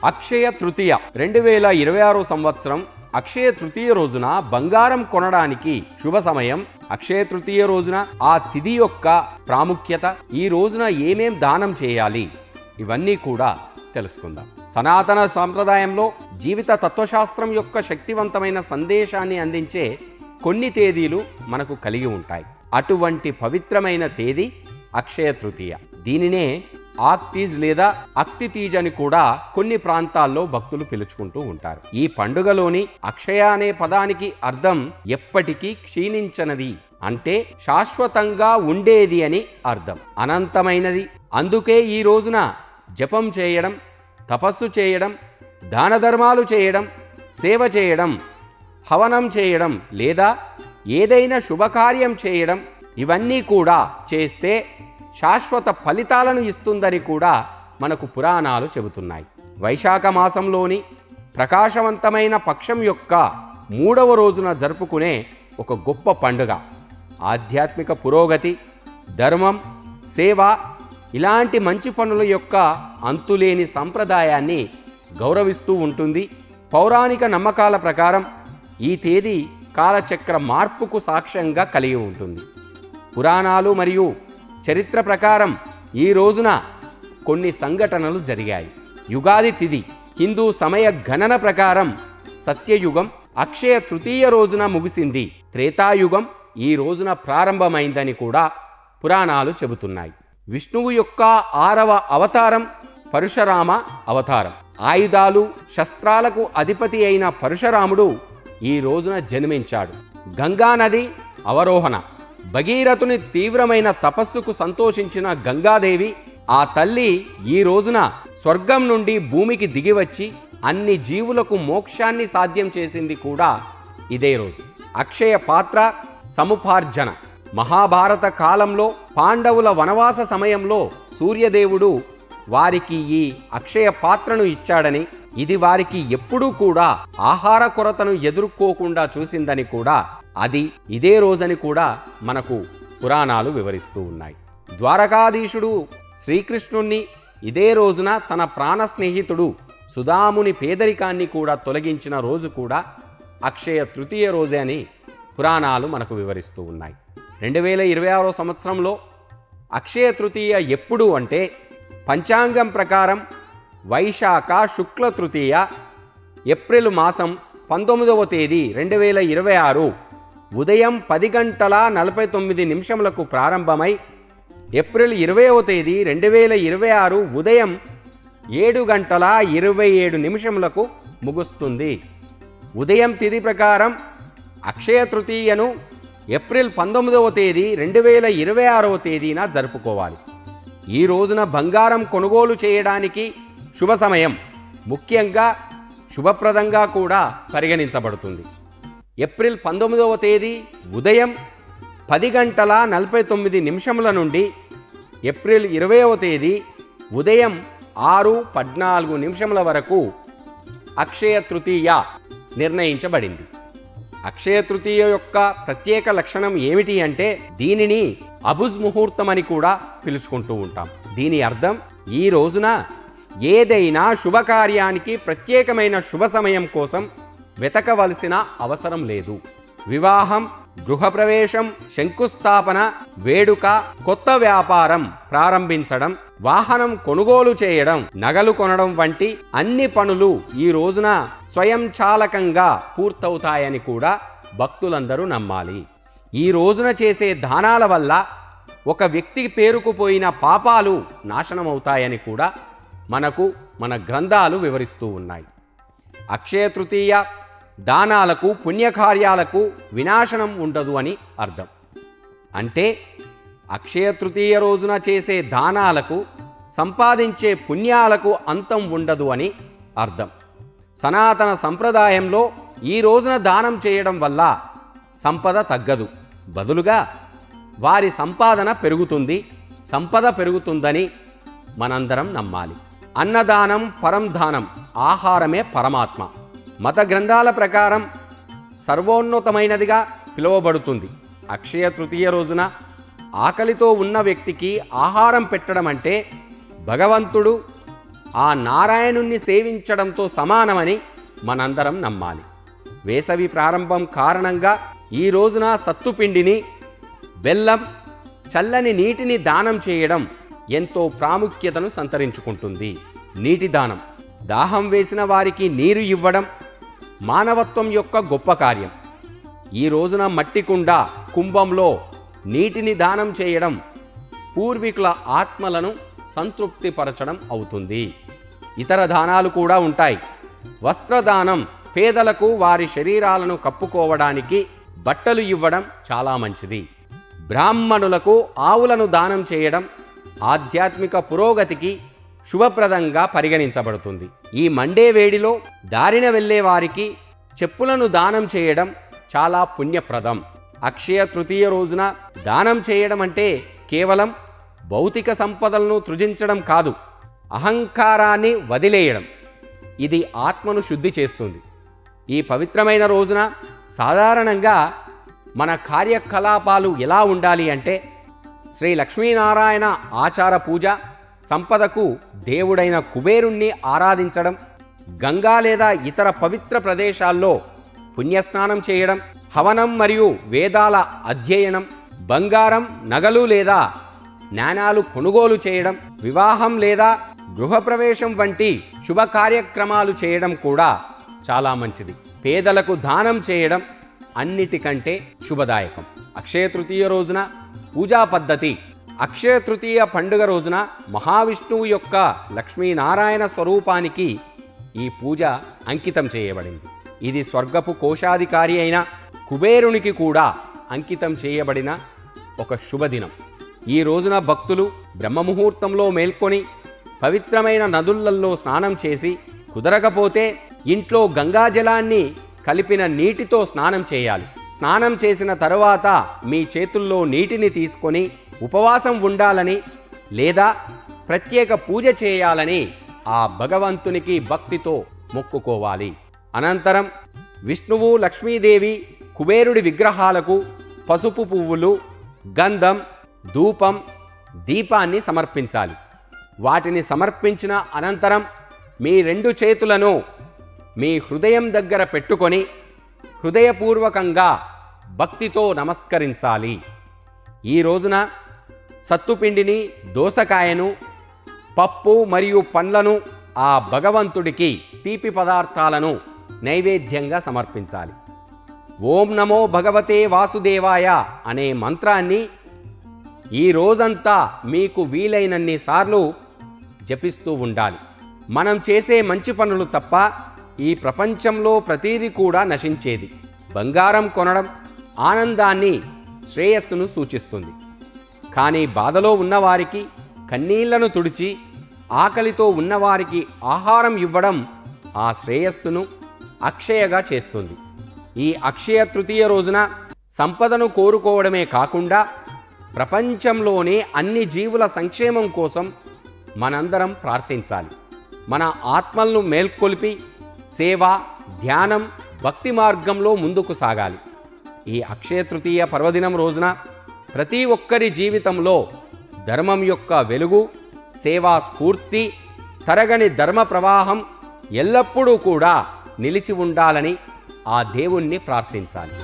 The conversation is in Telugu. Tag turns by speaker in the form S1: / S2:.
S1: అక్షయ తృతీయ 2026 సంవత్సరం అక్షయ తృతీయ రోజున బంగారం కొనడానికి శుభ సమయం. అక్షయ తృతీయ రోజున ఆ తిథి యొక్క ప్రాముఖ్యత, ఈ రోజున ఏమేం దానం చేయాలి, ఇవన్నీ కూడా తెలుసుకుందాం. సనాతన సాంప్రదాయంలో జీవిత తత్వశాస్త్రం యొక్క శక్తివంతమైన సందేశాన్ని అందించే కొన్ని తేదీలు మనకు కలిగి ఉంటాయి. అటువంటి పవిత్రమైన తేదీ అక్షయ తృతీయ. దీనినే ఆక్తీజ్ లేదా అక్తితీజ్ అని కూడా కొన్ని ప్రాంతాల్లో భక్తులు పిలుచుకుంటూ ఉంటారు. ఈ పండుగలోని అక్షయ అనే పదానికి అర్థం ఎప్పటికీ క్షీణించనిది, అంటే శాశ్వతంగా ఉండేది అని అర్థం, అనంతమైనది. అందుకే ఈ రోజున జపం చేయడం, తపస్సు చేయడం, దాన ధర్మాలు చేయడం, సేవ చేయడం, హవనం చేయడం లేదా ఏదైనా శుభకార్యం చేయడం, ఇవన్నీ కూడా చేస్తే శాశ్వత ఫలితాలను ఇస్తుందని కూడా మనకు పురాణాలు చెబుతున్నాయి. వైశాఖ మాసంలోని ప్రకాశవంతమైన పక్షం యొక్క 3వ రోజున జరుపుకునే ఒక గొప్ప పండుగ ఆధ్యాత్మిక పురోగతి, ధర్మం, సేవ ఇలాంటి మంచి పనుల యొక్క అంతులేని సంప్రదాయాన్ని గౌరవిస్తూ ఉంటుంది. పౌరాణిక నమ్మకాల ప్రకారం ఈ తేదీ కాలచక్ర మార్పుకు సాక్ష్యంగా కలిగి ఉంటుంది. పురాణాలు మరియు చరిత్ర ప్రకారం ఈ రోజున కొన్ని సంఘటనలు జరిగాయి. యుగాది తిథి హిందూ సమయ గణన ప్రకారం సత్యయుగం అక్షయ తృతీయ రోజున ముగిసింది. త్రేతాయుగం ఈ రోజున ప్రారంభమైందని కూడా పురాణాలు చెబుతున్నాయి. విష్ణువు యొక్క 6వ అవతారం పరశురామ అవతారం. ఆయుధాలు, శస్త్రాలకు అధిపతి అయిన పరశురాముడు ఈ రోజున జన్మించాడు. గంగానది అవరోహణ. భగీరథుని తీవ్రమైన తపస్సుకు సంతోషించిన గంగాదేవి ఆ తల్లి ఈ రోజున స్వర్గం నుండి భూమికి దిగివచ్చి అన్ని జీవులకు మోక్షాన్ని సాధ్యం చేసింది కూడా ఇదే రోజు. అక్షయ పాత్ర సముపార్జన. మహాభారత కాలంలో పాండవుల వనవాస సమయంలో సూర్యదేవుడు వారికి ఈ అక్షయ పాత్రను ఇచ్చాడని, ఇది వారికి ఎప్పుడూ కూడా ఆహార కొరతను ఎదుర్కోకుండా చూసిందని కూడా, అది ఇదే రోజని కూడా మనకు పురాణాలు వివరిస్తూ ఉన్నాయి. ద్వారకాధీశుడు శ్రీకృష్ణుణ్ణి ఇదే రోజున తన ప్రాణ స్నేహితుడు సుధాముని పేదరికాన్ని కూడా తొలగించిన రోజు కూడా అక్షయ తృతీయ రోజే అని పురాణాలు మనకు వివరిస్తూ ఉన్నాయి. 2026 సంవత్సరంలో అక్షయ తృతీయ ఎప్పుడు అంటే పంచాంగం ప్రకారం వైశాఖ శుక్ల తృతీయ ఏప్రిల్ మాసం 19వ తేదీ 2026 ఉదయం 10:49 ప్రారంభమై ఏప్రిల్ 20వ తేదీ 2026 ఉదయం 7:27 ముగుస్తుంది. ఉదయం తిథి ప్రకారం అక్షయ తృతీయను ఏప్రిల్ 19వ తేదీ 2026 తేదీన జరుపుకోవాలి. ఈ రోజున బంగారం కొనుగోలు చేయడానికి శుభ సమయం, ముఖ్యంగా శుభప్రదంగా కూడా పరిగణించబడుతుంది. ఏప్రిల్ 19వ తేదీ ఉదయం 10:49 నుండి ఏప్రిల్ 20వ తేదీ ఉదయం 6:14 వరకు అక్షయ తృతీయ నిర్ణయించబడింది. అక్షయ తృతీయ యొక్క ప్రత్యేక లక్షణం ఏమిటి అంటే దీనిని అబుజ్ ముహూర్తం అని కూడా పిలుచుకుంటూ ఉంటాం. దీని అర్థం ఈ రోజున ఏదైనా శుభకార్యానికి ప్రత్యేకమైన శుభ సమయం కోసం వెతకవలసిన అవసరం లేదు. వివాహం, గృహప్రవేశం, శంకుస్థాపన, వేడుక, కొత్త వ్యాపారం ప్రారంభించడం, వాహనం కొనుగోలు చేయడం, నగలు కొనడం వంటి అన్ని పనులు ఈ రోజున స్వయంచాలకంగా పూర్తవుతాయని కూడా భక్తులందరూ నమ్మాలి. ఈ రోజున చేసే దానాల వల్ల ఒక వ్యక్తికి పేరుకుపోయిన పాపాలు నాశనమవుతాయని కూడా మనకు మన గ్రంథాలు వివరిస్తూ ఉన్నాయి. అక్షయ తృతీయ దానాలకు, పుణ్యకార్యాలకు వినాశనం ఉండదు అని అర్థం. అంటే అక్షయ తృతీయ రోజున చేసే దానాలకు, సంపాదించే పుణ్యాలకు అంతం ఉండదు అని అర్థం. సనాతన సంప్రదాయంలో ఈ రోజున దానం చేయడం వల్ల సంపద తగ్గదు, బదులుగా వారి సంపాదన పెరుగుతుంది, సంపద పెరుగుతుందని మనందరం నమ్మాలి. అన్నదానం పరంధానం, ఆహారమే పరమాత్మ. మత గ్రంథాల ప్రకారం సర్వోన్నతమైనదిగా పిలువబడుతుంది. అక్షయ తృతీయ రోజున ఆకలితో ఉన్న వ్యక్తికి ఆహారం పెట్టడం అంటే భగవంతుడు ఆ నారాయణుణ్ణి సేవించడంతో సమానమని మనందరం నమ్మాలి. వేసవి ప్రారంభం కారణంగా ఈ రోజున సత్తుపిండిని, బెల్లం, చల్లని నీటిని దానం చేయడం ఎంతో ప్రాముఖ్యతను సంతరించుకుంటుంది. నీటి దానం, దాహం వేసిన వారికి నీరు ఇవ్వడం మానవత్వం యొక్క గొప్ప కార్యం. ఈ రోజున మట్టి కుండ, కుంభంలో నీటిని దానం చేయడం పూర్వీకుల ఆత్మలను సంతృప్తిపరచడం అవుతుంది. ఇతర దానాలు కూడా ఉంటాయి. వస్త్రదానం, పేదలకు వారి శరీరాలను కప్పుకోవడానికి బట్టలు ఇవ్వడం చాలా మంచిది. బ్రాహ్మణులకు ఆవులను దానం చేయడం ఆధ్యాత్మిక పురోగతికి శుభప్రదంగా పరిగణించబడుతుంది. ఈ మండే వేడిలో దారిన వెళ్ళే వారికి చెప్పులను దానం చేయడం చాలా పుణ్యప్రదం. అక్షయ తృతీయ రోజున దానం చేయడం అంటే కేవలం భౌతిక సంపదలను త్రుజించడం కాదు, అహంకారాన్ని వదిలేయడం. ఇది ఆత్మను శుద్ధి చేస్తుంది. ఈ పవిత్రమైన రోజున సాధారణంగా మన కార్యకలాపాలు ఎలా ఉండాలి అంటే, శ్రీ లక్ష్మీనారాయణ ఆచార పూజ, సంపదకు దేవుడైన కుబేరుణ్ణి ఆరాధించడం, గంగా లేదా ఇతర పవిత్ర ప్రదేశాల్లో పుణ్యస్నానం చేయడం, హవనం మరియు వేదాల అధ్యయనం, బంగారం, నగలు లేదా నాణాలు కొనుగోలు చేయడం, వివాహం లేదా గృహప్రవేశం వంటి శుభ కార్యక్రమాలు చేయడం కూడా చాలా మంచిది. పేదలకు దానం చేయడం అన్నిటికంటే శుభదాయకం. అక్షయ తృతీయ రోజున పూజా పద్ధతి. అక్షయ తృతీయ పండుగ రోజున మహావిష్ణువు యొక్క లక్ష్మీనారాయణ స్వరూపానికి ఈ పూజ అంకితం చేయబడింది. ఇది స్వర్గపు కోశాధికారి అయిన కుబేరునికి కూడా అంకితం చేయబడిన ఒక శుభదినం. ఈ రోజున భక్తులు బ్రహ్మముహూర్తంలో మేల్కొని పవిత్రమైన నదులలో స్నానం చేసి, కుదరకపోతే ఇంట్లో గంగాజలాన్ని కలిపిన నీటితో స్నానం చేయాలి. స్నానం చేసిన తరువాత మీ చేతుల్లో నీటిని తీసుకొని ఉపవాసం ఉండాలని లేదా ప్రత్యేక పూజ చేయాలని ఆ భగవంతునికి భక్తితో మొక్కుకోవాలి. అనంతరం విష్ణువు, లక్ష్మీదేవి, కుబేరుడి విగ్రహాలకు పసుపు పువ్వులు, గంధం, ధూపం, దీపాన్ని సమర్పించాలి. వాటిని సమర్పించిన అనంతరం మీ 2 చేతులను మీ హృదయం దగ్గర పెట్టుకొని హృదయపూర్వకంగా భక్తితో నమస్కరించాలి. ఈ రోజున సత్తుపిండిని, దోసకాయను, పప్పు మరియు పండ్లను, ఆ భగవంతుడికి తీపి పదార్థాలను నైవేద్యంగా సమర్పించాలి. ఓం నమో భగవతే వాసుదేవాయ అనే మంత్రాన్ని ఈ రోజంతా మీకు వీలైనన్ని సార్లు జపిస్తూ ఉండాలి. మనం చేసే మంచి పనులు తప్ప ఈ ప్రపంచంలో ప్రతీది కూడా నశించేది. బంగారం కొనడం ఆనందాన్ని, శ్రేయస్సును సూచిస్తుంది. కానీ బాధలో ఉన్నవారికి కన్నీళ్లను తుడిచి, ఆకలితో ఉన్నవారికి ఆహారం ఇవ్వడం ఆ శ్రేయస్సును అక్షయగా చేస్తుంది. ఈ అక్షయ తృతీయ రోజున సంపదను కోరుకోవడమే కాకుండా ప్రపంచంలోని అన్ని జీవుల సంక్షేమం కోసం మనందరం ప్రార్థించాలి. మన ఆత్మలను మేల్కొల్పి సేవ, ధ్యానం, భక్తి మార్గంలో ముందుకు సాగాలి. ఈ అక్షయ తృతీయ పర్వదినం రోజున ప్రతి ఒక్కరి జీవితంలో ధర్మం యొక్క వెలుగు, సేవా స్ఫూర్తి, తరగని ధర్మ ప్రవాహం ఎల్లప్పుడూ కూడా నిలిచి ఉండాలని ఆ దేవుణ్ణి ప్రార్థించాలి.